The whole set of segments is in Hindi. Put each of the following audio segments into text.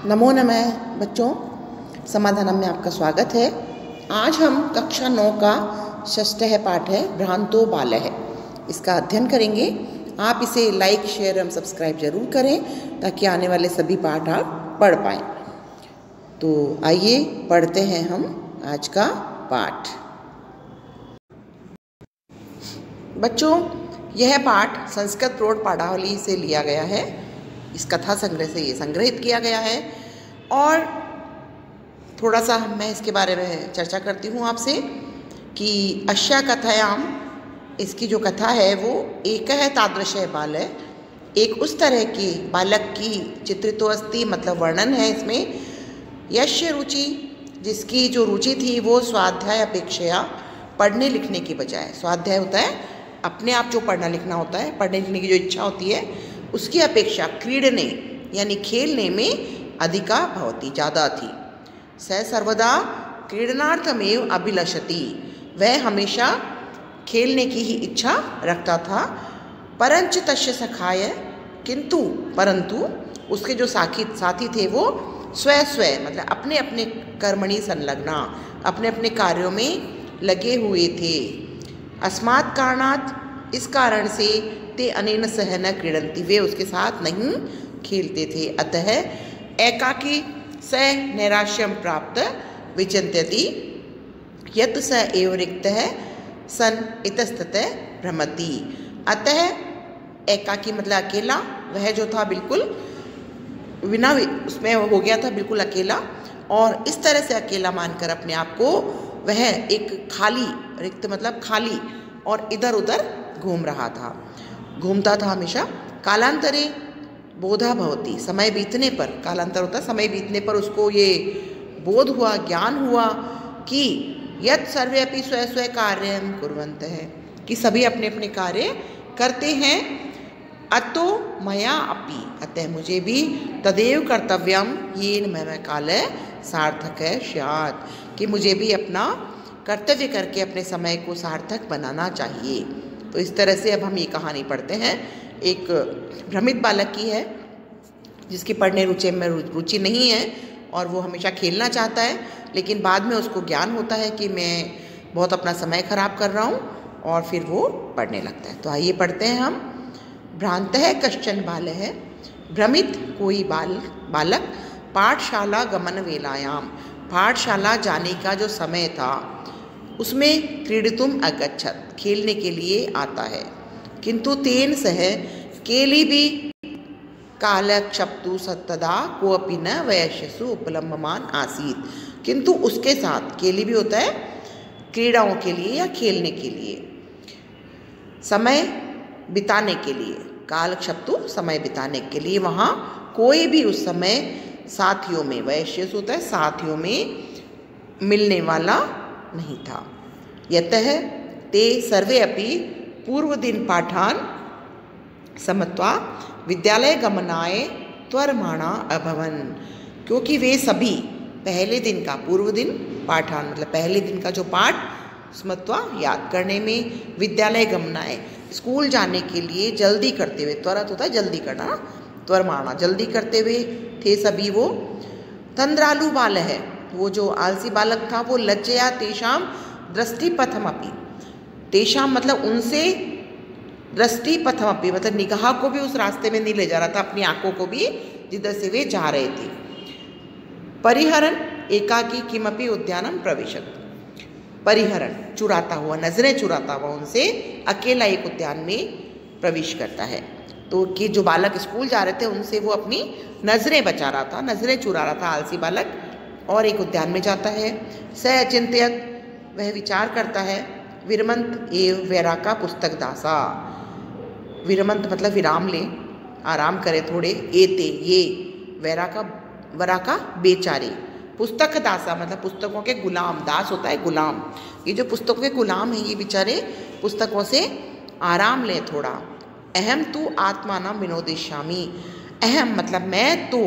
नमो नमः बच्चों, समाधानम में आपका स्वागत है। आज हम कक्षा 9 का षष्ठ पाठ है भ्रांतो बालः इसका अध्ययन करेंगे। आप इसे लाइक, शेयर एवं सब्सक्राइब जरूर करें ताकि आने वाले सभी पाठ आप पढ़ पाएँ। तो आइए पढ़ते हैं हम आज का पाठ। बच्चों, यह पाठ संस्कृत प्रौढ़ पाठावली से लिया गया है। इस कथा संग्रह से ये संग्रहित किया गया है और थोड़ा सा मैं इसके बारे में चर्चा करती हूँ आपसे कि अश्या कथायाम, इसकी जो कथा है वो एक है तादृश बाल है, एक उस तरह के बालक की चित्रितो अस्ति, मतलब वर्णन है इसमें। यस्य रुचि, जिसकी जो रुचि थी वो स्वाध्याय अपेक्षया, पढ़ने लिखने की बजाय, स्वाध्याय होता है अपने आप जो पढ़ना लिखना होता है, पढ़ने लिखने की जो इच्छा होती है उसकी अपेक्षा क्रीडने यानी खेलने में अधिका भवति, ज़्यादा थी। स सर्वदा क्रीडनार्थमेव अभिलषति, वह हमेशा खेलने की ही इच्छा रखता था। परंच तस्य सखाय, परंतु उसके जो साथी थे वो स्व मतलब अपने अपने कर्मणि संलग्ना, अपने अपने कार्यों में लगे हुए थे। अस्मात् कारणात्, इस कारण से ते अनेन सह न क्रीडन्ति, वे उसके साथ नहीं खेलते थे। अतः एकाकी स नैराश्यम प्राप्त विचिन्त्यति, यत् स एव रिक्तः सन इतस्ततः भ्रमति। अतः एकाकी मतलब अकेला, वह जो था बिल्कुल बिना उसमें हो गया था, बिल्कुल अकेला, और इस तरह से अकेला मानकर अपने आप को वह एक खाली, रिक्त मतलब खाली, और इधर उधर घूम रहा था, घूमता था हमेशा। कालांतरे बोधा भवति, समय बीतने पर, कालांतर होता है समय बीतने पर उसको ये बोध हुआ, ज्ञान हुआ कि यत् सर्वे अपि स्व स्व कार्यं कुर्वन्तः, कि सभी अपने अपने कार्य करते हैं। अतो मया अपि, अतः मुझे भी तदेव कर्तव्यम येन मम कालः सार्थकः स्यात्, कि मुझे भी अपना कर्तव्य करके अपने समय को सार्थक बनाना चाहिए। तो इस तरह से अब हम ये कहानी पढ़ते हैं। एक भ्रमित बालक की है जिसकी पढ़ने रुचि नहीं है और वो हमेशा खेलना चाहता है, लेकिन बाद में उसको ज्ञान होता है कि मैं बहुत अपना समय खराब कर रहा हूँ, और फिर वो पढ़ने लगता है। तो आइए पढ़ते हैं हम। भ्रांतः कश्चन बालः, भ्रमित कोई बालक पाठशाला गमन वेलायाम, पाठशाला जाने का जो समय था उसमें क्रीडितुम अगच्छत, खेलने के लिए आता है। किंतु तेन सह केली भी कालक्षप्तु सत्तदा कोऽपि न वयस्यसु उपलम्बमान आसीत्, किंतु उसके साथ, केली भी होता है क्रीड़ाओं के लिए या खेलने के लिए, समय बिताने के लिए, कालक्षप्तु समय बिताने के लिए, वहाँ कोई भी उस समय साथियों में, वयस्यसु होता है साथियों में, मिलने वाला नहीं था। यतः ते सर्वे अपि पूर्वदिन पाठान समत्वा विद्यालय गमनाय त्वरमाणा अभवन्, क्योंकि वे सभी पहले दिन का, पूर्व दिन पाठान मतलब पहले दिन का जो पाठ स्मत्वा याद करने में, विद्यालय गमनाय स्कूल जाने के लिए जल्दी करते हुए, त्वरत होता है जल्दी करना, त्वरमाणा जल्दी करते हुए थे सभी वो। तंद्रालु बाल है, वो जो आलसी बालक था वो लज्जया तेषाम दृष्टिपथमपि, तेषाम मतलब उनसे, दृष्टिपथमपि मतलब निगाह को भी उस रास्ते में नहीं ले जा रहा था, अपनी आंखों को भी जिधर से वे जा रहे थे। परिहरन एकाकी किमपि उद्यानम प्रविशत, परिहरन चुराता हुआ, नजरें चुराता हुआ उनसे अकेला एक उद्यान में प्रवेश करता है। तो कि जो बालक स्कूल जा रहे थे उनसे वो अपनी नजरें बचा रहा था, नजरें चुरा रहा था आलसी बालक, और एक उद्यान में जाता है। स अचिंत्यत, वह विचार करता है। विरमंत एव वैराका पुस्तक दासा, विरमंत मतलब विराम ले, आराम करे थोड़े, एते ये, वराका बेचारे, पुस्तक दासा मतलब पुस्तकों के गुलाम, दास होता है गुलाम, ये जो पुस्तकों के गुलाम हैं ये बेचारे पुस्तकों से आराम लें थोड़ा। अहम तु आत्मानम विनोदिष्यामि, अहम मतलब मैं तो,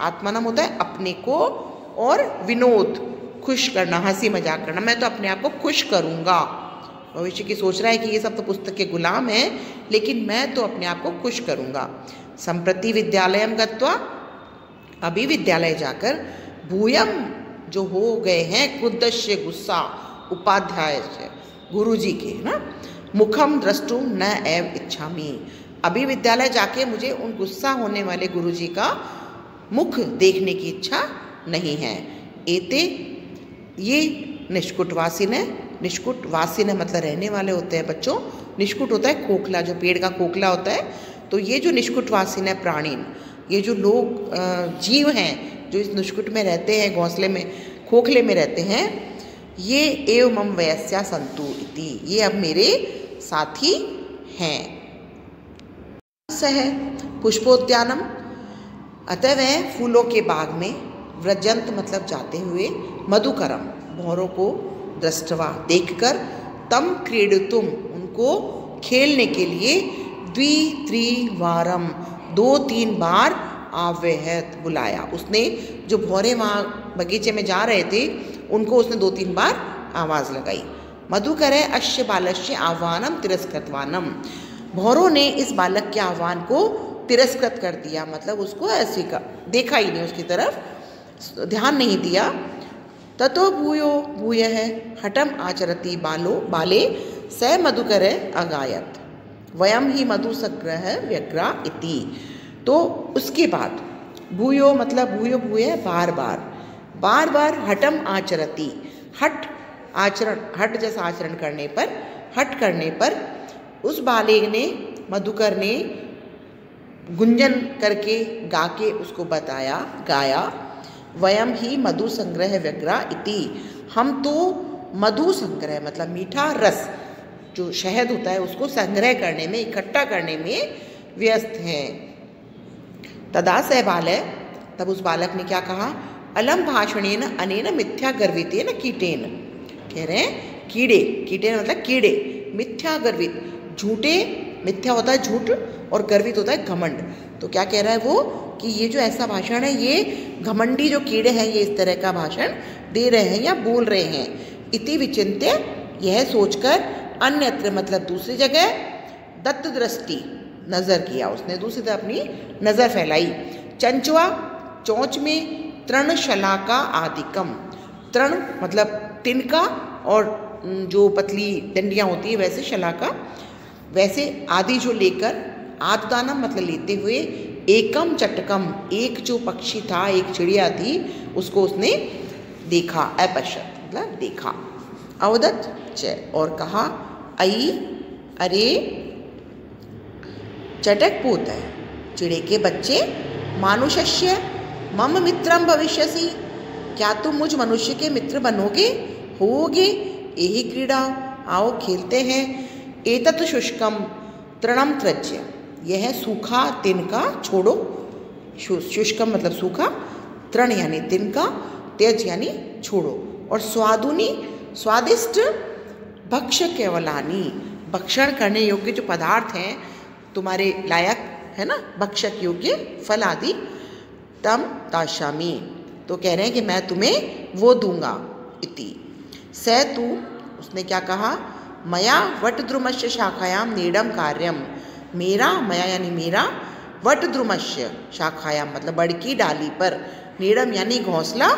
आत्मानम होता है अपने को, और विनोद खुश करना, हंसी मजाक करना, मैं तो अपने आप को खुश करूँगा। भविष्य की सोच रहा है कि ये सब तो पुस्तक के गुलाम हैं, लेकिन मैं तो अपने आप को खुश करूँगा। संप्रति विद्यालयम गत्वा, अभी विद्यालय जाकर भूयम जो हो गए हैं क्रुद्धस्य गुस्सा उपाध्याय से गुरुजी के ना मुखम द्रष्टुम न एव इच्छामि। अभी विद्यालय जाके मुझे उन गुस्सा होने वाले गुरुजी का मुख देखने की इच्छा नहीं है। एते ये निष्कुटवासिन मतलब रहने वाले होते हैं बच्चों। निष्कुट होता है खोखला, जो पेड़ का खोखला होता है। तो ये जो निष्कुटवासिन है प्राणीन, ये जो लोग जीव हैं जो इस निष्कुट में रहते हैं, घोंसले में खोखले में रहते हैं, ये एव मम वयस्या संतु इति, ये अब मेरे साथी हैं। सह पुष्पोद्यानम, अतः वह फूलों के बाग में व्रजंत मतलब जाते हुए मधुकरम भौरों को दृष्टवा देखकर तम क्रीडितुम उनको खेलने के लिए द्वित्रिवारम 2-3 बार आव्यहत बुलाया। उसने जो भौरे वहाँ बगीचे में जा रहे थे उनको उसने 2-3 बार आवाज़ लगाई। मधुकरे अश्य बालस्य आह्वानम तिरस्कृतवानम, भौरों ने इस बालक के आह्वान को तिरस्कृत कर दिया, मतलब उसको ऐसे का देखा ही नहीं, उसकी तरफ ध्यान नहीं दिया। ततो भूयो भूयः हठम आचरति बाले स मधुकरे अगायत वयम ही मधुसंग्रह व्यग्रा इति। तो उसके बाद भूयो मतलब भूयो भूय बार बार हठम आचरति, हट जैसा आचरण करने पर उस बालक ने मधुकर ने गुंजन करके गा के उसको गाया वयम ही मधु संग्रह व्यग्रा इति, हम तो मधु संग्रह मतलब मीठा रस जो शहद होता है उसको संग्रह करने में, इकट्ठा करने में व्यस्त हैं। तदा स बालय, तब उस बालक ने क्या कहा, अलम भाषणेन अनेन मिथ्या गर्वितेन कीटेन, कह रहे हैं कीटेन मतलब कीड़े, मिथ्या गर्वित झूठे, मिथ्या होता है झूठ और गर्वित होता है घमंड। तो क्या कह रहा है वो कि ये जो ऐसा भाषण है, ये घमंडी जो कीड़े हैं ये इस तरह का भाषण दे रहे हैं या बोल रहे हैं। इति विचिन्त्य, यह सोचकर अन्यत्र मतलब दूसरी जगह दत्त दृष्टि नजर किया, उसने दूसरी तरफ अपनी नजर फैलाई। चंचवा चोंच में तृण शलाका आदिकम, तृण मतलब तिनका और जो पतली डंडियां होती है वैसे शलाका, वैसे आदि जो लेकर आददानम मतलब लेते हुए एकम चटकम, एक जो पक्षी था, एक चिड़िया थी, उसको उसने देखा, अपश्यत मतलब देखा। अवदत च और कहा, आई अरे चटक पूत है चिड़े के बच्चे, मानुष्य मम मित्रम भविष्यसि, क्या तुम मुझ मनुष्य के मित्र बनोगे, होगे। यही क्रीड़ा, आओ खेलते हैं। एतत् शुष्कम तृणम त्यज्य, यह सूखा तिनका छोड़ो, शुष्कम मतलब सूखा, तृण यानी तिनका, त्यज यानी छोड़ो। और स्वादुनी स्वादिष्ट भक्ष केवलानी, भक्षण करने योग्य जो पदार्थ हैं तुम्हारे लायक है ना, भक्षक योग्य फल आदि, तम दास्यामि, तो कह रहे हैं कि मैं तुम्हें वो दूंगा। इति स तू, उसने क्या कहा, मया वटद्रुमस्य शाखायाम नीडम कार्यम, मेरा मया यानी मेरा, वटद्रुमस्य शाखायाम मतलब बड़ की डाली पर, नीडम यानी घोंसला,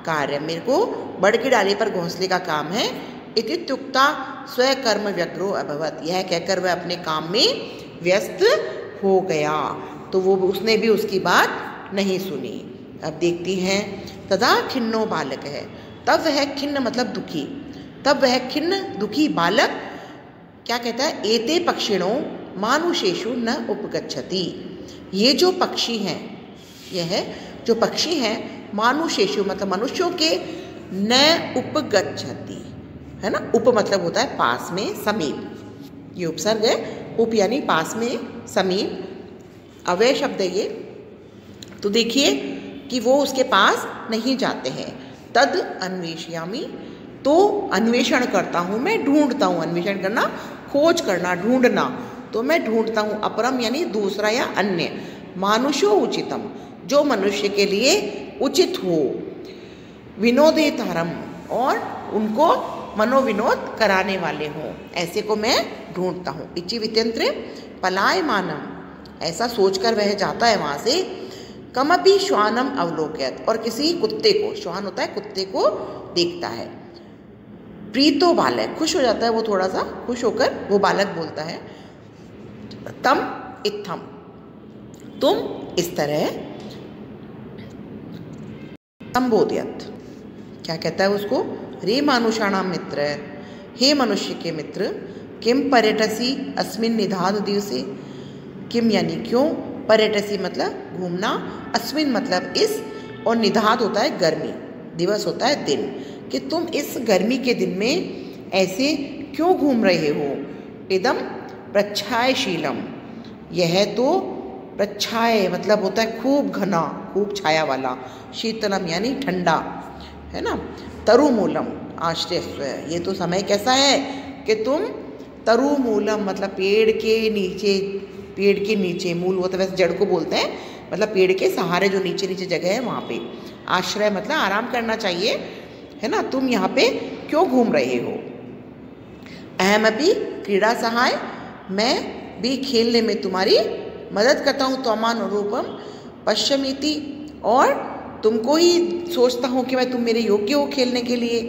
कार्य मेरे को बड़ की डाली पर घोंसले का काम है। इत्युक्ता स्वकर्म व्यग्रो अभवत, यह कहकर वह अपने काम में व्यस्त हो गया। तो वो उसने भी उसकी बात नहीं सुनी। अब देखती हैं, तदा खिन्नो बालक है, तब वह खिन्न मतलब दुखी, तब वह खिन्न दुखी बालक क्या कहता है, एते पक्षिणों मानुषेषु न उपगच्छति, ये जो पक्षी हैं, यह जो पक्षी हैं मानुषेषु मतलब मनुष्यों के, न उपगच्छति है ना, उप मतलब होता है पास में, समीप, ये उपसर्ग है, उप यानी पास में, समीप, अव्यय शब्द है ये। तो देखिए कि वो उसके पास नहीं जाते हैं। तद अन्वेषयामि, तो अन्वेषण करता हूँ मैं, ढूंढता हूँ, अन्वेषण करना खोज करना, ढूंढना, तो मैं ढूंढता हूँ, अपरम यानी दूसरा या अन्य, मानुषो उचितम जो मनुष्य के लिए उचित हो, विनोदेतारम और उनको मनोविनोद कराने वाले हों, ऐसे को मैं ढूंढता हूँ। इचि वित्यंत्र पलायमानम, ऐसा सोचकर वह जाता है वहाँ से। कमपि श्वानम अवलोकयत, और किसी कुत्ते को, श्वान होता है कुत्ते को देखता है। प्रीतो बालक, खुश हो जाता है वो, थोड़ा सा खुश होकर वो बालक बोलता है तम इत्थम, तुम इस तरह। संबोधयत, क्या कहता है उसको, रे मानुषाणाम मित्र, हे मनुष्य के मित्र, किम पर्यटसी अस्मिन निधाद दिवसे, किम यानी क्यों, पर्यटसी मतलब घूमना, अस्मिन मतलब इस, और निधाद होता है गर्मी, दिवस होता है दिन, कि तुम इस गर्मी के दिन में ऐसे क्यों घूम रहे हो। इदम प्रच्छायशीलम, यह तो प्रच्छाय मतलब होता है खूब घना, खूब छाया वाला, शीतलम यानी ठंडा, है ना। तरुमूलम आश्रय, ये तो समय कैसा है कि तुम तरुमूलम मतलब पेड़ के नीचे, मूल होता है वैसे जड़ को बोलते हैं, मतलब पेड़ के सहारे जो नीचे नीचे जगह है वहाँ पे, आश्रय मतलब आराम करना चाहिए, है ना, तुम यहाँ पे क्यों घूम रहे हो। अहमपि क्रीड़ा सहाय, मैं भी खेलने में तुम्हारी मदद करता हूँ, त्वमानुरूपम पश्यमीति, और तुमको ही सोचता हूँ कि भाई तुम मेरे योग्य हो खेलने के लिए।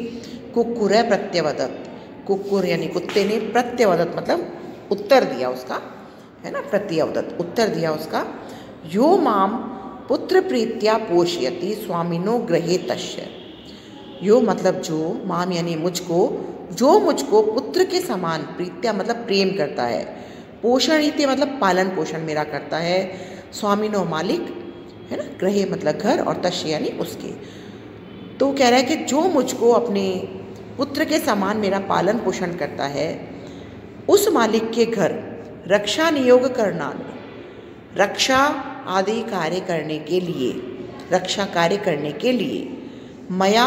कुक्कुर है प्रत्यवदत, कुक्कुर यानी कुत्ते ने, प्रत्यवदत मतलब उत्तर दिया उसका, है ना, प्रत्यवदत उत्तर दिया उसका। यो माम पुत्र प्रीत्या पोषयति स्वामिनो गृहे तस्य, यो मतलब जो, माम यानी मुझको, जो मुझको पुत्र के समान, प्रीत्या मतलब प्रेम करता है, पोषण इति मतलब पालन पोषण मेरा करता है, स्वामिनो मालिक, है ना, ग्रहे मतलब घर, और तस्य यानी उसके। तो कह रहा है कि जो मुझको अपने पुत्र के समान मेरा पालन पोषण करता है, उस मालिक के घर रक्षा नियोग करना, रक्षा आदि कार्य करने के लिए, रक्षा कार्य करने के लिए, मया,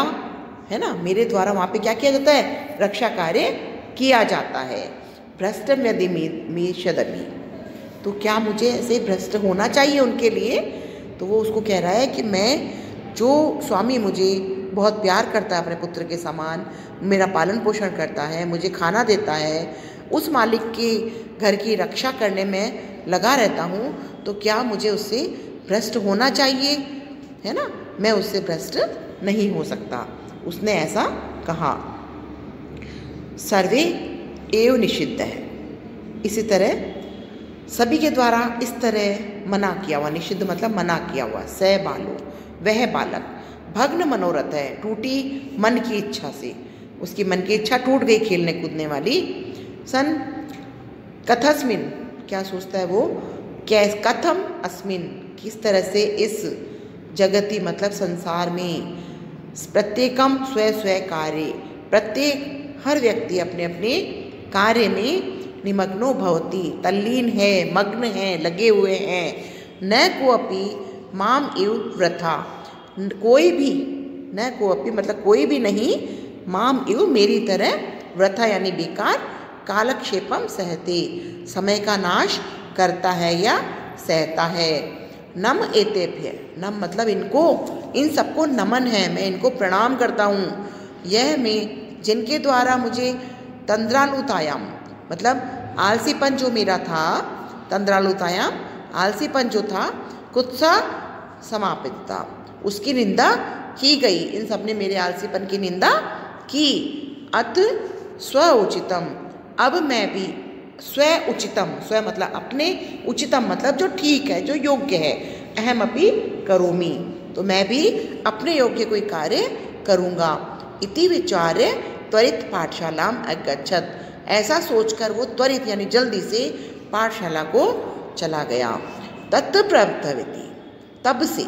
है ना, मेरे द्वारा वहाँ पे क्या किया जाता है, रक्षा कार्य किया जाता है। भ्रष्ट यदि मीशदपि, तो क्या मुझे ऐसे भ्रष्ट होना चाहिए उनके लिए। तो वो उसको कह रहा है कि मैं, जो स्वामी मुझे बहुत प्यार करता है अपने पुत्र के समान, मेरा पालन पोषण करता है, मुझे खाना देता है, उस मालिक के घर की रक्षा करने में लगा रहता हूँ, तो क्या मुझे उससे भ्रष्ट होना चाहिए, है ना, मैं उससे भ्रष्ट नहीं हो सकता। उसने ऐसा कहा। सर्वे एव निषिद्ध है, इसी तरह सभी के द्वारा इस तरह मना किया हुआ, निषिद्ध मतलब मना किया हुआ। स बालो, वह बालक, भग्न मनोरथ है, टूटी मन की इच्छा से, उसकी मन की इच्छा टूट गई खेलने कूदने वाली। सन कथस्मिन, क्या सोचता है वो, कथम अस्मिन, किस तरह से इस जगति मतलब संसार में, प्रत्येकम स्व स्व कार्य, प्रत्येक हर व्यक्ति अपने अपने कार्य में निमग्नो भवति, तल्लीन है, मग्न है, लगे हुए हैं। न कोअपि माम इव वृथा, कोई भी, न कोअपि मतलब कोई भी नहीं, माम इव मेरी तरह, वृथा यानी बेकार, कालक्षेपम सहते, समय का नाश करता है या सहता है। नम एतेभ्य, नम मतलब इनको, इन सबको नमन है, मैं इनको प्रणाम करता हूँ। यह मैं जिनके द्वारा मुझे तंद्रालुतायाम मतलब आलसीपन जो मेरा था, तंद्रालुतायाम आलसीपन जो था, कुत्सा समापितता, उसकी निंदा की गई। इन सब ने मेरे आलसीपन की निंदा की। अत स्व उचितम, अब मैं भी, स्व उचितम, स्व मतलब अपने, उचितम मतलब जो ठीक है, जो योग्य है, अहम अपि करोमि, तो मैं भी अपने योग्य कोई कार्य करूँगा। इति विचार्य त्वरित पाठशालाम अगच्छत, ऐसा सोचकर वो त्वरित यानी जल्दी से पाठशाला को चला गया। तत् प्रभृति, तब से,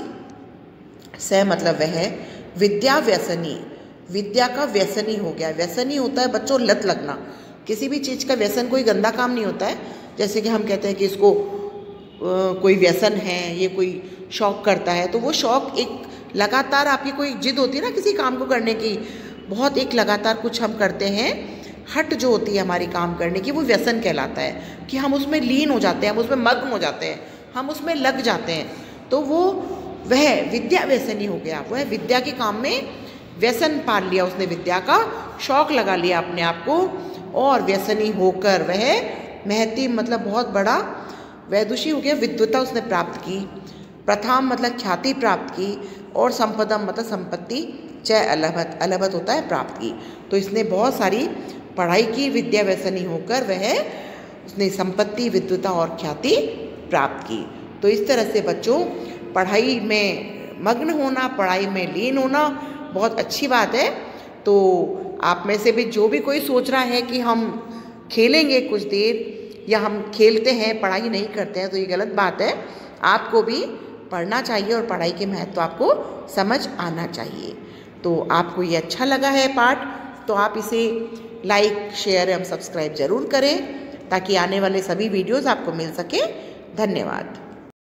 स मतलब वह, विद्या व्यसनी, विद्या का व्यसनी हो गया। व्यसनी होता है बच्चों लत लगना, किसी भी चीज़ का व्यसन कोई गंदा काम नहीं होता है। जैसे कि हम कहते हैं कि इसको कोई व्यसन है, ये कोई शौक़ करता है, तो वो शौक़ एक लगातार आपकी कोई जिद होती है ना किसी काम को करने की, बहुत एक लगातार कुछ हम करते हैं, हट जो होती है हमारी काम करने की, वो व्यसन कहलाता है कि हम उसमें लीन हो जाते हैं, हम उसमें मग्न हो जाते हैं, हम उसमें लग जाते हैं। तो वो वह विद्या व्यसनी हो गया, वह विद्या के काम में व्यसन पाल लिया उसने, विद्या का शौक़ लगा लिया अपने आप को, और व्यसनी होकर वह महती मतलब बहुत बड़ा वैदुषी हो गया, विद्वता उसने प्राप्त की। प्रथाम मतलब ख्याति प्राप्त की, और संपदम मतलब संपत्ति, च अलभत, अलभत होता है प्राप्त की। तो इसने बहुत सारी पढ़ाई की, विद्या व्यसनी होकर उसने संपत्ति, विद्वता और ख्याति प्राप्त की। तो इस तरह से बच्चों पढ़ाई में मग्न होना, पढ़ाई में लीन होना बहुत अच्छी बात है। तो आप में से भी जो भी कोई सोच रहा है कि हम खेलेंगे कुछ देर या हम खेलते हैं पढ़ाई नहीं करते हैं, तो ये गलत बात है। आपको भी पढ़ना चाहिए और पढ़ाई के महत्व आपको समझ आना चाहिए। तो आपको ये अच्छा लगा है पाठ, तो आप इसे लाइक, शेयर एवं सब्सक्राइब जरूर करें ताकि आने वाले सभी वीडियोस आपको मिल सके। धन्यवाद।